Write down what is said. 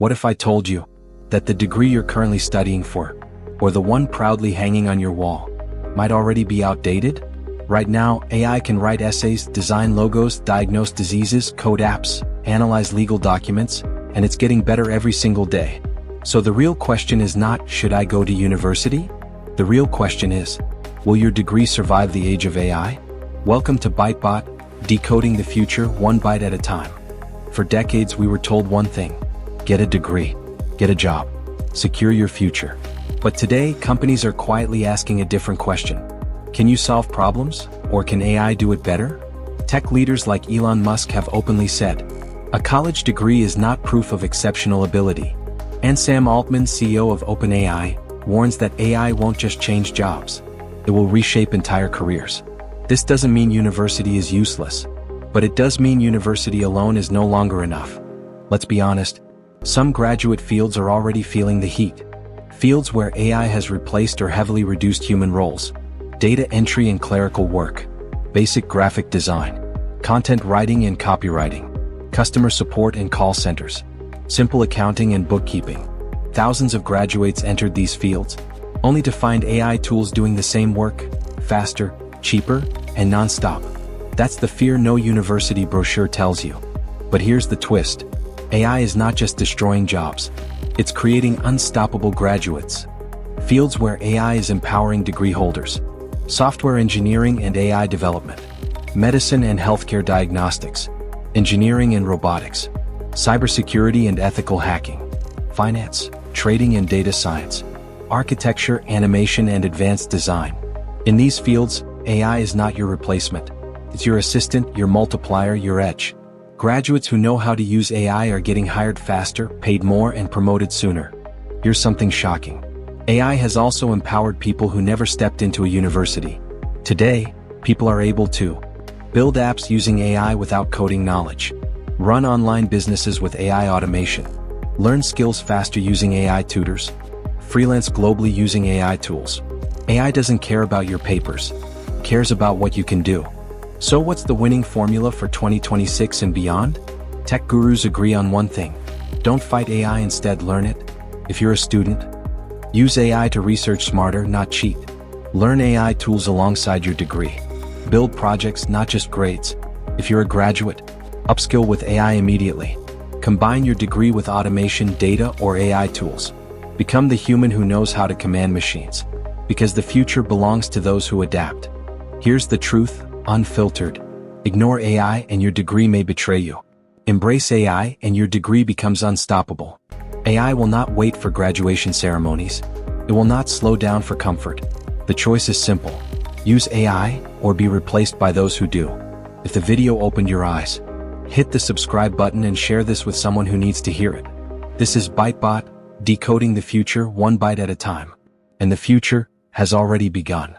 What if I told you that the degree you're currently studying for, or the one proudly hanging on your wall, might already be outdated? Right now, AI can write essays, design logos, diagnose diseases, code apps, analyze legal documents, and it's getting better every single day. So the real question is not, should I go to university? The real question is, will your degree survive the age of AI? Welcome to Bytebot, decoding the future one byte at a time. For decades we were told one thing: get a degree, get a job, secure your future. But today, companies are quietly asking a different question. Can you solve problems, or can AI do it better? Tech leaders like Elon Musk have openly said, a college degree is not proof of exceptional ability. And Sam Altman, CEO of OpenAI, warns that AI won't just change jobs, it will reshape entire careers. This doesn't mean university is useless, but it does mean university alone is no longer enough. Let's be honest, some graduate fields are already feeling the heat. Fields where AI has replaced or heavily reduced human roles: data entry and clerical work, basic graphic design, content writing and copywriting, customer support and call centers, simple accounting and bookkeeping. Thousands of graduates entered these fields, only to find AI tools doing the same work, faster, cheaper, and non-stop. That's the fear no university brochure tells you. But here's the twist. AI is not just destroying jobs, it's creating unstoppable graduates. Fields where AI is empowering degree holders: software engineering and AI development, medicine and healthcare diagnostics, engineering and robotics, cybersecurity and ethical hacking, finance, trading and data science, architecture, animation and advanced design. In these fields, AI is not your replacement. It's your assistant, your multiplier, your edge. Graduates who know how to use AI are getting hired faster, paid more, and promoted sooner. Here's something shocking. AI has also empowered people who never stepped into a university. Today, people are able to build apps using AI without coding knowledge, run online businesses with AI automation, learn skills faster using AI tutors, freelance globally using AI tools. AI doesn't care about your papers, it cares about what you can do. So what's the winning formula for 2026 and beyond? Tech gurus agree on one thing: don't fight AI, instead learn it. If you're a student, use AI to research smarter, not cheat. Learn AI tools alongside your degree. Build projects, not just grades. If you're a graduate, upskill with AI immediately. Combine your degree with automation, data, or AI tools. Become the human who knows how to command machines. Because the future belongs to those who adapt. Here's the truth, unfiltered. Ignore AI and your degree may betray you. Embrace AI and your degree becomes unstoppable. AI will not wait for graduation ceremonies. It will not slow down for comfort. The choice is simple. Use AI or be replaced by those who do. If the video opened your eyes, hit the subscribe button and share this with someone who needs to hear it. This is Bytebot, decoding the future one byte at a time. And the future has already begun.